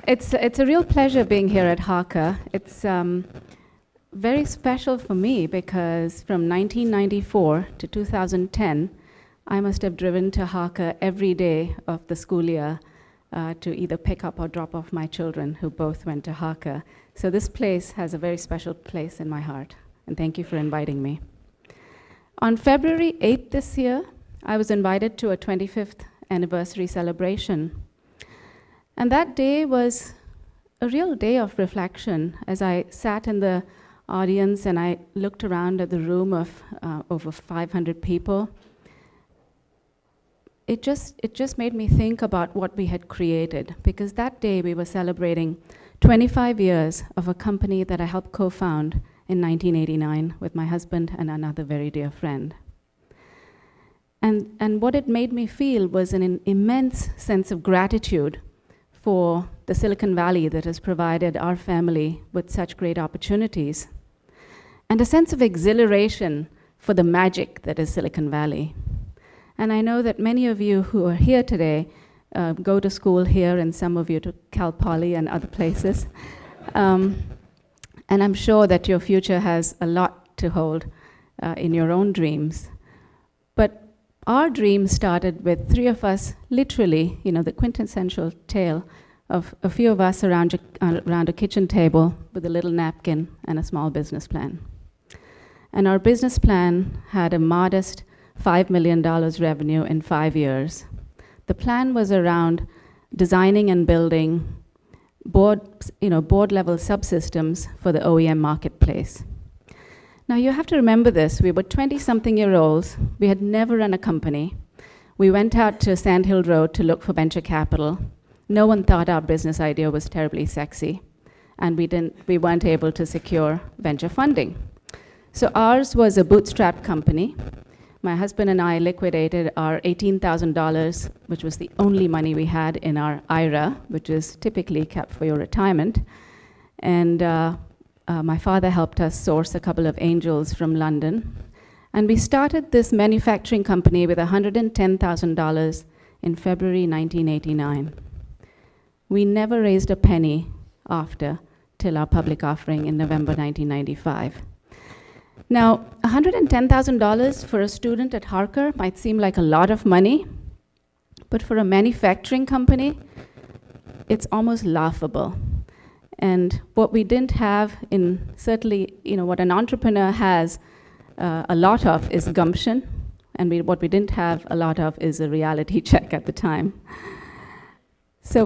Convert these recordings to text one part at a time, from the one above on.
It's a real pleasure being here at Harker. It's very special for me because from 1994 to 2010, I must have driven to Harker every day of the school year to either pick up or drop off my children, who both went to Harker. So this place has a very special place in my heart, and thank you for inviting me. On February 8th this year, I was invited to a 25th anniversary celebration. And that day was a real day of reflection as I sat in the audience and I looked around at the room of over 500 people. It just made me think about what we had created, because that day we were celebrating 25 years of a company that I helped co-found in 1989 with my husband and another very dear friend. And what it made me feel was an immense sense of gratitude for the Silicon Valley that has provided our family with such great opportunities, and a sense of exhilaration for the magic that is Silicon Valley. And I know that many of you who are here today go to school here, and some of you to Cal Poly and other places. And I'm sure that your future has a lot to hold in your own dreams. But our dream started with three of us, literally, the quintessential tale of a few of us around a kitchen table with a little napkin and a small business plan. And our business plan had a modest $5 million revenue in 5 years. The plan was around designing and building board-level subsystems for the OEM marketplace. Now, you have to remember this. We were 20-something-year-olds. We had never run a company. We went out to Sand Hill Road to look for venture capital. No one thought our business idea was terribly sexy, and we weren't able to secure venture funding. So ours was a bootstrap company. My husband and I liquidated our $18,000, which was the only money we had in our IRA, which is typically kept for your retirement. And my father helped us source a couple of angels from London. And we started this manufacturing company with $110,000 in February 1989. We never raised a penny after till our public offering in November 1995. Now, $110,000 for a student at Harker might seem like a lot of money, but for a manufacturing company, it's almost laughable. And what we didn't have certainly, what an entrepreneur has a lot of is gumption, and what we didn't have a lot of is a reality check at the time. So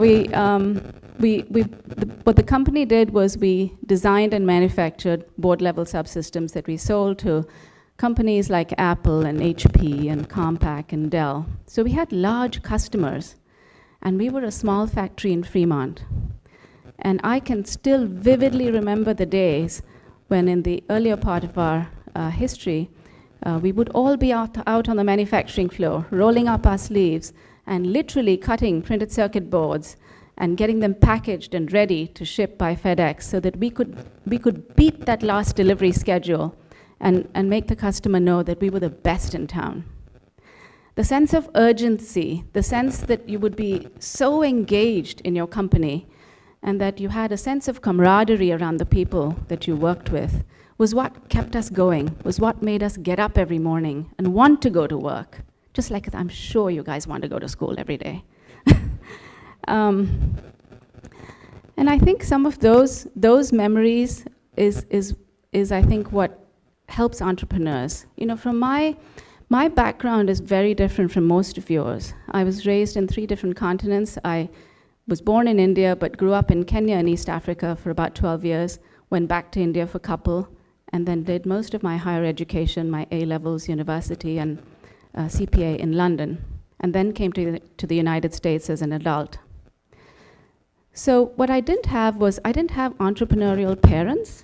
what the company did was we designed and manufactured board-level subsystems that we sold to companies like Apple and HP and Compaq and Dell. So we had large customers, and we were a small factory in Fremont. And I can still vividly remember the days when in the earlier part of our history, we would all be out on the manufacturing floor, rolling up our sleeves and literally cutting printed circuit boards and getting them packaged and ready to ship by FedEx so that we could beat that last delivery schedule and make the customer know that we were the best in town. The sense of urgency, the sense that you would be so engaged in your company and that you had a sense of camaraderie around the people that you worked with was what kept us going, was what made us get up every morning and want to go to work, just like I'm sure you guys want to go to school every day. And I think some of those memories is I think what helps entrepreneurs. From my background is very different from most of yours. I was raised in 3 different continents. I was born in India, but grew up in Kenya and East Africa for about 12 years, went back to India for a couple, and then did most of my higher education, my A-levels, university, and CPA in London, and then came to the United States as an adult. So what I didn't have was, I didn't have entrepreneurial parents,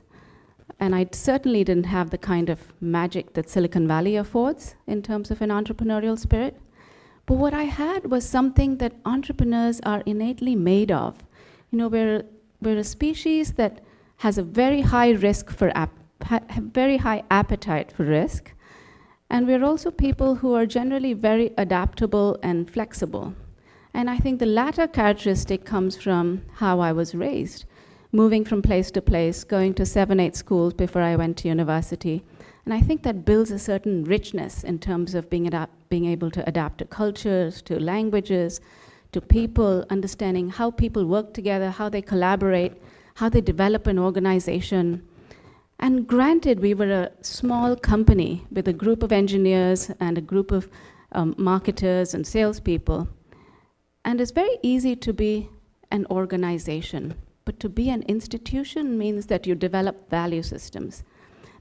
and I certainly didn't have the kind of magic that Silicon Valley affords in terms of an entrepreneurial spirit. But what I had was something that entrepreneurs are innately made of. We're a species that has a very high risk for very high appetite for risk, and we're also people who are generally very adaptable and flexible. And I think the latter characteristic comes from how I was raised, moving from place to place, going to 7, 8 schools before I went to university. And I think that builds a certain richness in terms of being able to adapt to cultures, to languages, to people, understanding how people work together, how they collaborate, how they develop an organization. And granted, we were a small company with a group of engineers and a group of marketers and salespeople. And it's very easy to be an organization, but to be an institution means that you develop value systems,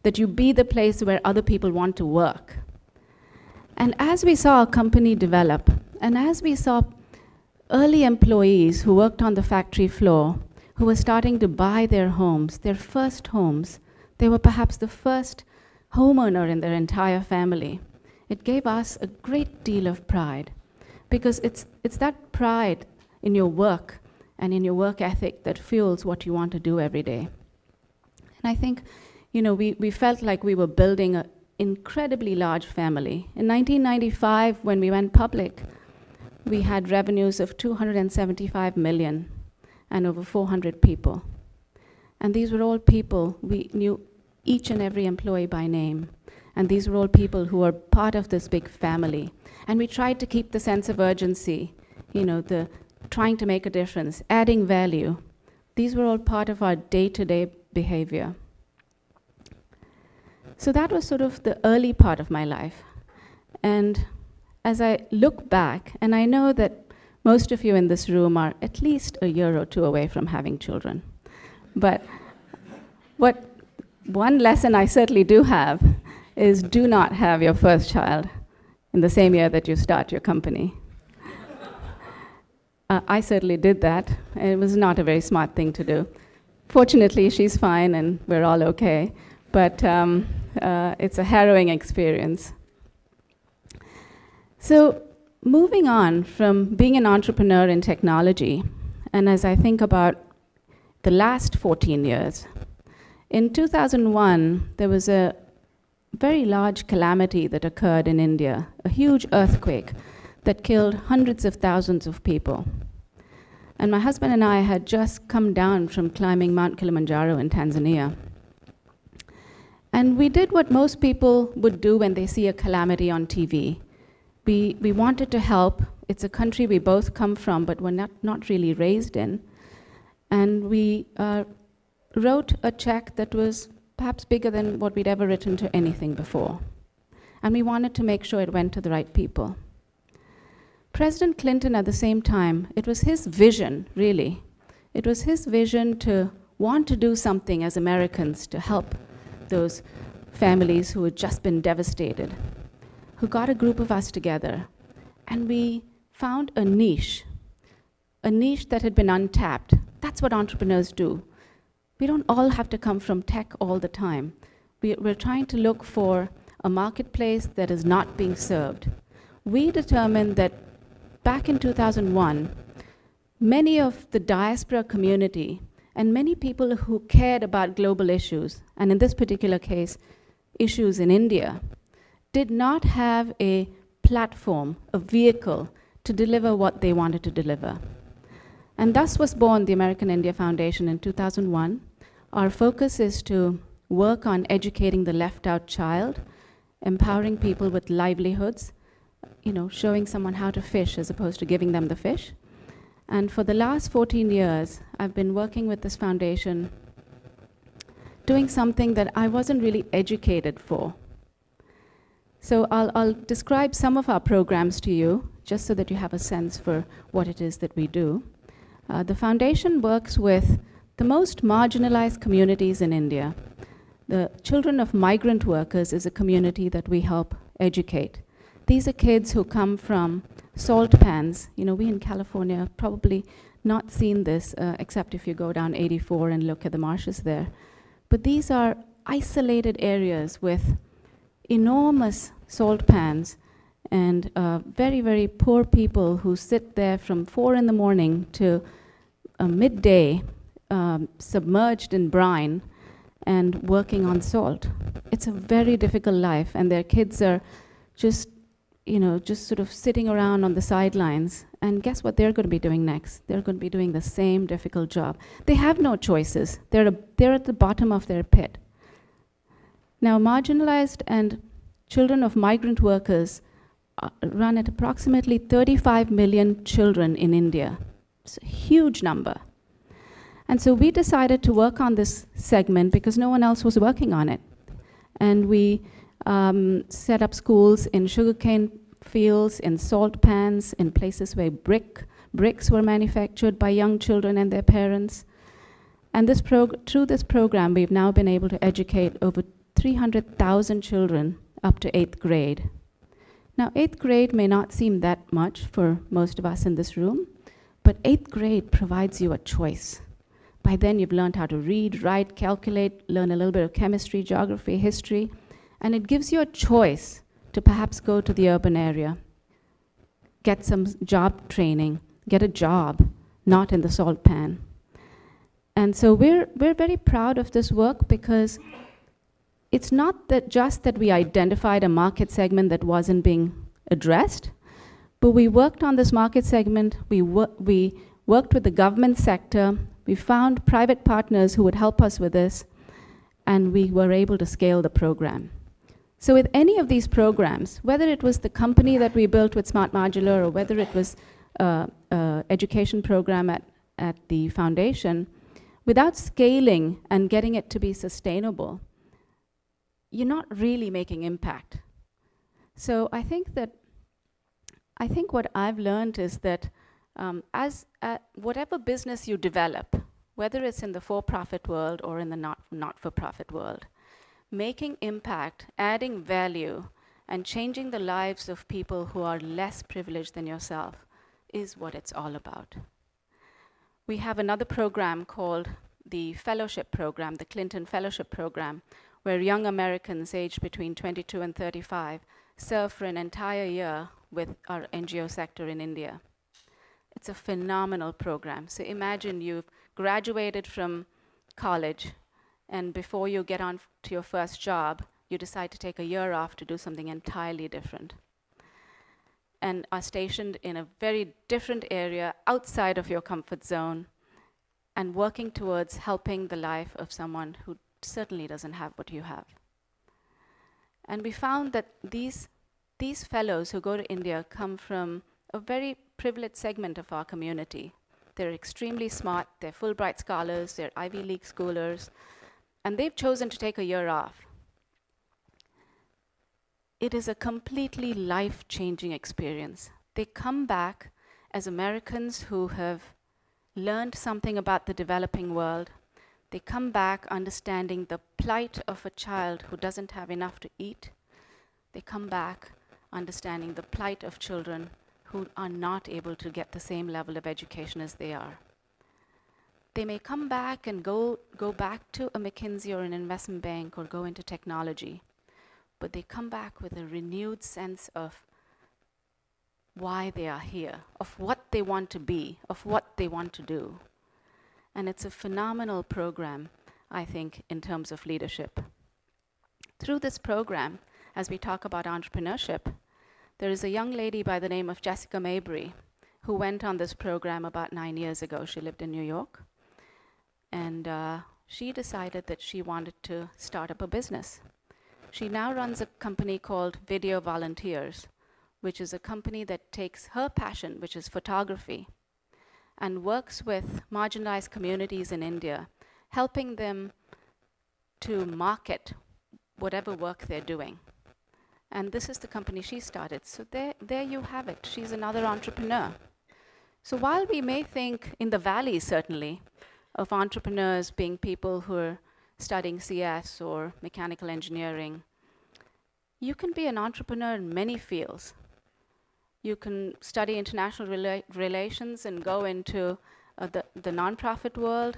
that you be the place where other people want to work. And as we saw our company develop, and as we saw early employees who worked on the factory floor, who were starting to buy their homes, their first homes, they were perhaps the first homeowner in their entire family. It gave us a great deal of pride, because it's that pride in your work and in your work ethic that fuels what you want to do every day. And I think, we felt like we were building an incredibly large family. In 1995, when we went public, we had revenues of 275 million and over 400 people. And these were all people, we knew each and every employee by name. And these were all people who were part of this big family. And we tried to keep the sense of urgency, the trying to make a difference, adding value. These were all part of our day-to-day behavior. So that was sort of the early part of my life. And as I look back, and I know that most of you in this room are at least a year or two away from having children. But one lesson I certainly do have is do not have your first child in the same year that you start your company. I certainly did that, and it was not a very smart thing to do. Fortunately, she's fine and we're all okay, but it's a harrowing experience. So moving on from being an entrepreneur in technology, and as I think about the last 14 years, in 2001, there was a very large calamity that occurred in India, a huge earthquake that killed hundreds of thousands of people. And my husband and I had just come down from climbing Mount Kilimanjaro in Tanzania. And we did what most people would do when they see a calamity on TV. We wanted to help. It's a country we both come from, but we're not really raised in. And we wrote a check that was perhaps bigger than what we'd ever written to anything before. And we wanted to make sure it went to the right people. President Clinton, at the same time, it was his vision, really. It was his vision to want to do something as Americans to help those families who had just been devastated, who got a group of us together, and we found a niche that had been untapped. That's what entrepreneurs do. We don't all have to come from tech all the time. We're trying to look for a marketplace that is not being served. We determined that back in 2001, many of the diaspora community and many people who cared about global issues, and in this particular case, issues in India, did not have a platform, a vehicle to deliver what they wanted to deliver. And thus was born the American India Foundation in 2001. Our focus is to work on educating the left out child, empowering people with livelihoods, showing someone how to fish as opposed to giving them the fish. And for the last 14 years, I've been working with this foundation, doing something that I wasn't really educated for. So I'll describe some of our programs to you, just so that you have a sense for what it is that we do. The foundation works with the most marginalized communities in India. The children of migrant workers is a community that we help educate. These are kids who come from salt pans. We in California have probably not seen this, except if you go down 84 and look at the marshes there. But these are isolated areas with enormous salt pans and very, very poor people who sit there from 4 in the morning to midday, submerged in brine and working on salt. It's a very difficult life, and their kids are just just sort of sitting around on the sidelines. And guess what they're going to be doing next? They're going to be doing the same difficult job. They have no choices. They're at the bottom of their pit. Now, marginalized and children of migrant workers run at approximately 35 million children in India. It's a huge number. And so we decided to work on this segment because no one else was working on it. And we set up schools in sugarcane fields, in salt pans, in places where bricks were manufactured by young children and their parents. And through this program, we've now been able to educate over 300,000 children up to 8th grade. Now, 8th grade may not seem that much for most of us in this room, but 8th grade provides you a choice. By then, you've learned how to read, write, calculate, learn a little bit of chemistry, geography, history, and it gives you a choice to perhaps go to the urban area, get some job training, get a job, not in the salt pan. And so we're very proud of this work because it's not that just that we identified a market segment that wasn't being addressed, but we worked on this market segment, we worked with the government sector, we found private partners who would help us with this, and we were able to scale the program. So with any of these programs, whether it was the company that we built with Smart Modular or whether it was an education program at the foundation, without scaling and getting it to be sustainable, you're not really making impact. So I think what I've learned is that whatever business you develop, whether it's in the for-profit world or in the not-for-profit world, making impact, adding value, and changing the lives of people who are less privileged than yourself is what it's all about. We have another program called the Fellowship Program, the Clinton Fellowship Program, where young Americans aged between 22 and 35 serve for an entire year with our NGO sector in India. It's a phenomenal program. So imagine you've graduated from college, and before you get on to your first job, you decide to take a year off to do something entirely different, and are stationed in a very different area outside of your comfort zone and working towards helping the life of someone who certainly doesn't have what you have. And we found that these fellows who go to India come from a very privileged segment of our community. They're extremely smart, they're Fulbright scholars, they're Ivy League schoolers, and they've chosen to take a year off. It is a completely life-changing experience. They come back as Americans who have learned something about the developing world. They come back understanding the plight of a child who doesn't have enough to eat. They come back understanding the plight of children who are not able to get the same level of education as they are. They may come back and go back to a McKinsey or an investment bank or go into technology, but they come back with a renewed sense of why they are here, of what they want to be, of what they want to do. And it's a phenomenal program, I think, in terms of leadership. Through this program, as we talk about entrepreneurship, there is a young lady by the name of Jessica Mabry who went on this program about 9 years ago. She lived in New York. And she decided that she wanted to start up a business. She now runs a company called Video Volunteers, which is a company that takes her passion, which is photography, and works with marginalized communities in India, helping them to market whatever work they're doing. And this is the company she started. So there you have it. She's another entrepreneur. So while we may think in the valley, certainly, of entrepreneurs being people who are studying CS or mechanical engineering, you can be an entrepreneur in many fields. You can study international relations and go into the nonprofit world.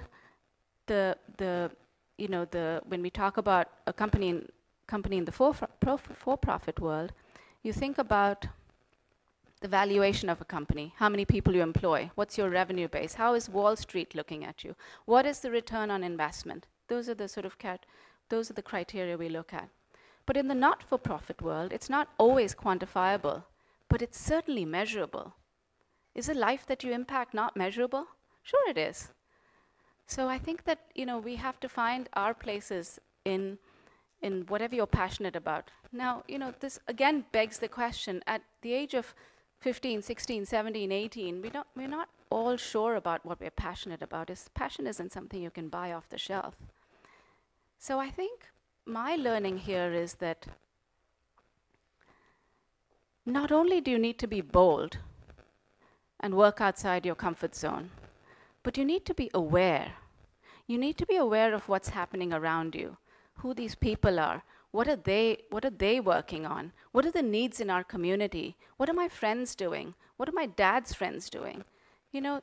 When we talk about a company in the for-profit world, you think about the valuation of a company, how many people you employ, what's your revenue base, how is Wall Street looking at you, what is the return on investment. Those are the criteria we look at. But in the not-for-profit world, it's not always quantifiable. but it's certainly measurable. Is a life that you impact not measurable? Sure it is. So I think that, we have to find our places in whatever you're passionate about. Now, this again begs the question, at the age of 15, 16, 17, 18, we're not all sure about what we're passionate about. Passion isn't something you can buy off the shelf. So I think my learning here is that not only do you need to be bold and work outside your comfort zone, but you need to be aware. You need to be aware of what's happening around you, who these people are, what are they working on, what are the needs in our community, what are my friends doing, what are my dad's friends doing?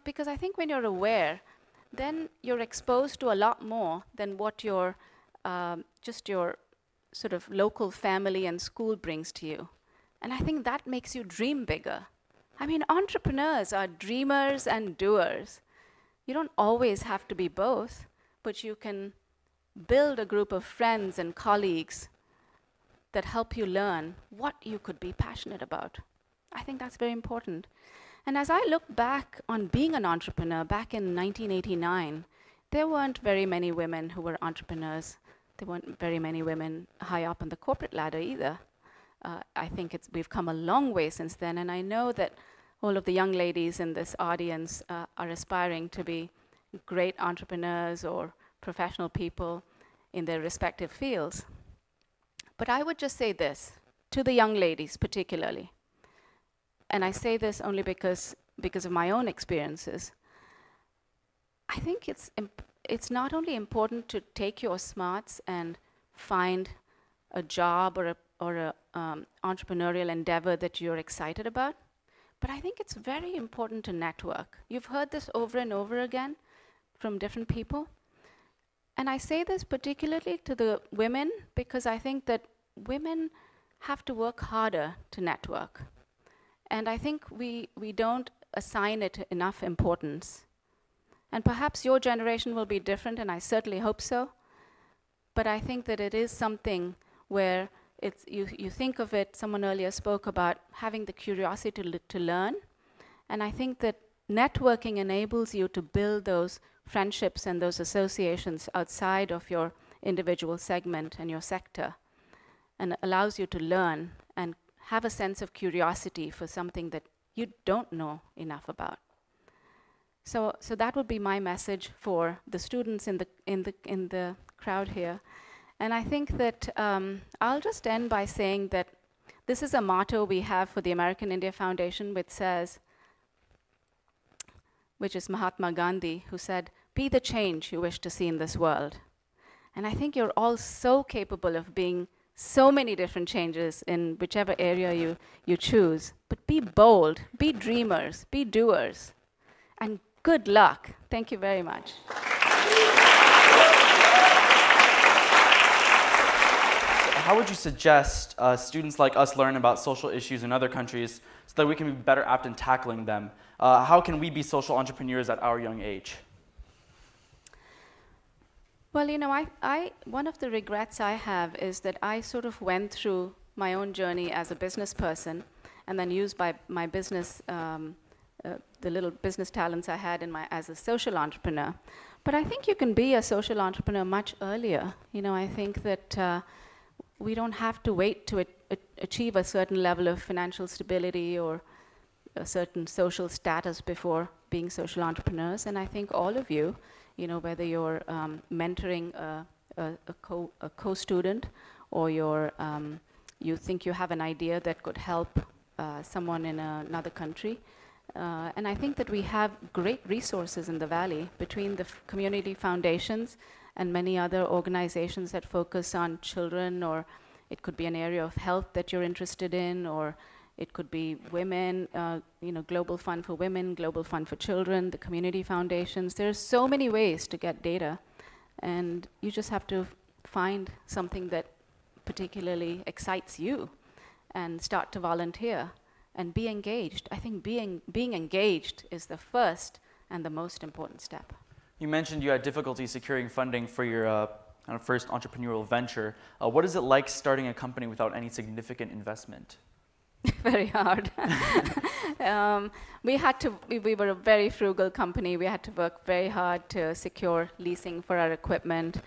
Because I think when you're aware, then you're exposed to a lot more than what your just your sort of local family and school brings to you. And I think that makes you dream bigger. I mean, entrepreneurs are dreamers and doers. You don't always have to be both, but you can build a group of friends and colleagues that help you learn what you could be passionate about. I think that's very important. And as I look back on being an entrepreneur back in 1989, there weren't very many women who were entrepreneurs. There weren't very many women high up on the corporate ladder either. I think we've come a long way since then, and I know that all of the young ladies in this audience are aspiring to be great entrepreneurs or professional people in their respective fields. But I would just say this to the young ladies particularly, and I say this only because of my own experiences. I think it's not only important to take your smarts and find a job or a entrepreneurial endeavor that you're excited about, but I think it's very important to network. You've heard this over and over again from different people. And I say this particularly to the women because I think that women have to work harder to network. And I think we don't assign it enough importance. And perhaps your generation will be different, and I certainly hope so. But I think that it is something where you think of it, someone earlier spoke about having the curiosity to learn. And I think that networking enables you to build those friendships and those associations outside of your individual segment and your sector, and allows you to learn and have a sense of curiosity for something that you don't know enough about. So that would be my message for the students in the crowd here. And I think that I'll just end by saying that this is a motto we have for the American India Foundation, which is Mahatma Gandhi, who said, "Be the change you wish to see in this world." And I think you're all so capable of being so many different changes in whichever area you choose. But be bold, be dreamers, be doers, and good luck. Thank you very much. How would you suggest students like us learn about social issues in other countries so that we can be better apt in tackling them? How can we be social entrepreneurs at our young age? Well, one of the regrets I have is that I sort of went through my own journey as a business person and then used my business, the little business talents I had as a social entrepreneur. But I think you can be a social entrepreneur much earlier. I think that we don't have to wait to achieve a certain level of financial stability or a certain social status before being social entrepreneurs. And I think all of you, whether you're mentoring a co-student or you think you have an idea that could help someone in another country. And I think that we have great resources in the Valley between the community foundations and many other organizations that focus on children, or it could be an area of health that you're interested in, or it could be women, Global Fund for Women, Global Fund for Children, the community foundations. There's so many ways to get data, and you just have to find something that particularly excites you and start to volunteer and be engaged. I think being engaged is the first and the most important step. You mentioned you had difficulty securing funding for your first entrepreneurial venture. What is it like starting a company without any significant investment? Very hard. We were a very frugal company. We had to work very hard to secure leasing for our equipment.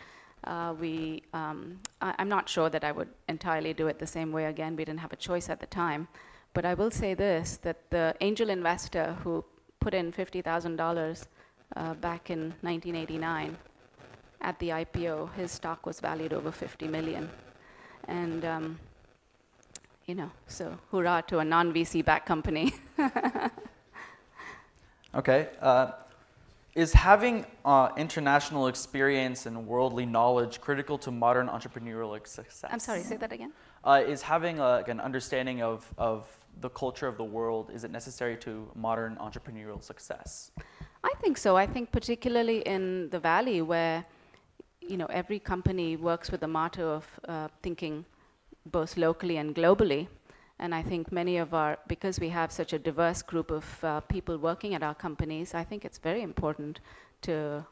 I'm not sure that I would entirely do it the same way again. We didn't have a choice at the time. But I will say this, that the angel investor who put in $50,000 back in 1989 at the IPO, his stock was valued over 50 million. And so hurrah to a non-VC backed company. Okay. Is having international experience and worldly knowledge critical to modern entrepreneurial success? I'm sorry, say that again? Is having an understanding of the culture of the world, is it necessary to modern entrepreneurial success? I think so. I think particularly in the Valley where every company works with the motto of thinking both locally and globally. And I think because we have such a diverse group of people working at our companies, I think it's very important to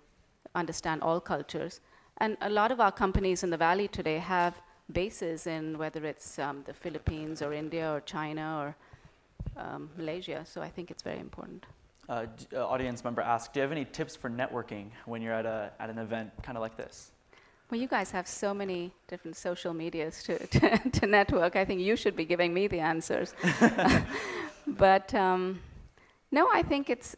understand all cultures. And a lot of our companies in the Valley today have bases in whether it's the Philippines or India or China or Malaysia. So I think it's very important. Audience member asked, do you have any tips for networking when you're at an event kind of like this? Well, you guys have so many different social medias to network. I think you should be giving me the answers. But no, I think it's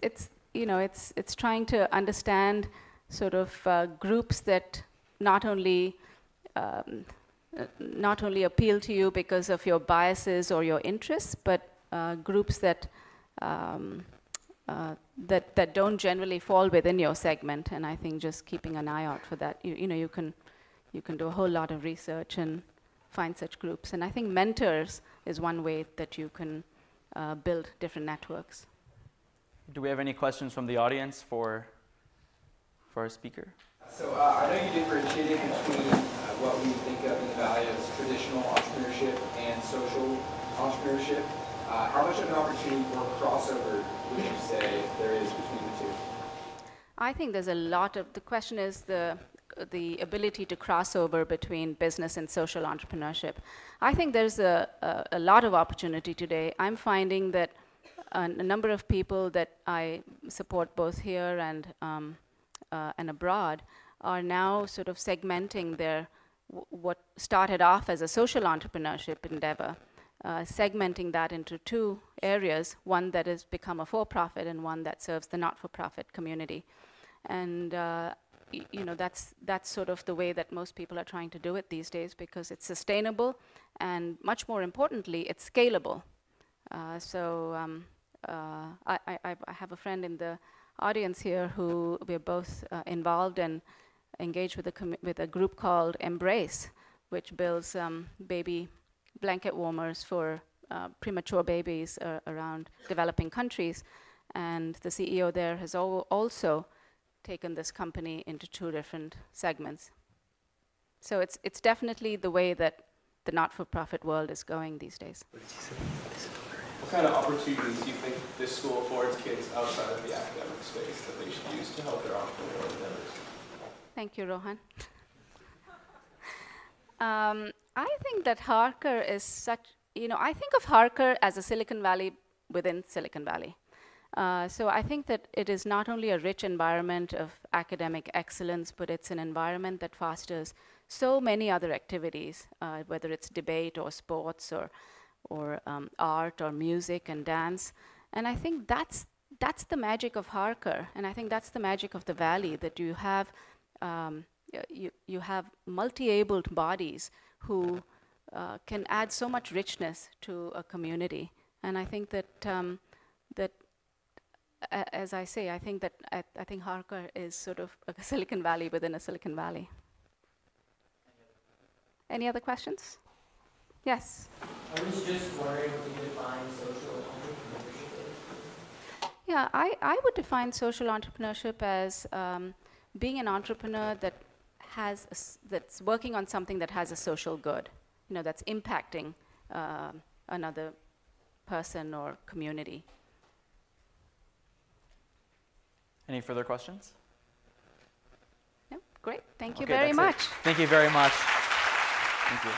trying to understand sort of groups that not only appeal to you because of your biases or your interests, but groups that that don't generally fall within your segment. And I think just keeping an eye out for that, you can do a whole lot of research and find such groups. And I think mentors is one way that you can build different networks. Do we have any questions from the audience for our speaker? So I know you differentiated between what we think of in the Valley as traditional entrepreneurship and social entrepreneurship. How much of an opportunity for crossover would you say there is between the two? I think there's a lot of, the question is the ability to cross over between business and social entrepreneurship. I think there's a lot of opportunity today. I'm finding that a number of people that I support both here and abroad are now sort of segmenting their what started off as a social entrepreneurship endeavor, segmenting that into two areas, one that has become a for-profit and one that serves the not-for-profit community. And that's sort of the way that most people are trying to do it these days, because it's sustainable and, much more importantly, it's scalable. I have a friend in the audience here who we're both involved and engaged with a group called Embrace, which builds baby blanket warmers for premature babies around developing countries. And the CEO there has also taken this company into two different segments. So it's definitely the way that the not-for-profit world is going these days. What kind of opportunities do you think this school affords kids outside of the academic space that they should use to help their entrepreneurial endeavors? Thank you, Rohan. I think that Harker is I think of Harker as a Silicon Valley within Silicon Valley. So I think that it is not only a rich environment of academic excellence, but it's an environment that fosters so many other activities, whether it's debate or sports or art or music and dance. And I think that's the magic of Harker, and I think that's the magic of the Valley, that you have you have multi-abled bodies who can add so much richness to a community. And I think that as I say, I think Harker is sort of a Silicon Valley within a Silicon Valley. Any other questions? Yes? I was just wondering what you define social entrepreneurship is. Yeah, I would define social entrepreneurship as being an entrepreneur that's working on something that has a social good, that's impacting another person or community. Any further questions? No? Great. Thank you Okay, very much. Thank you very much. Thank you.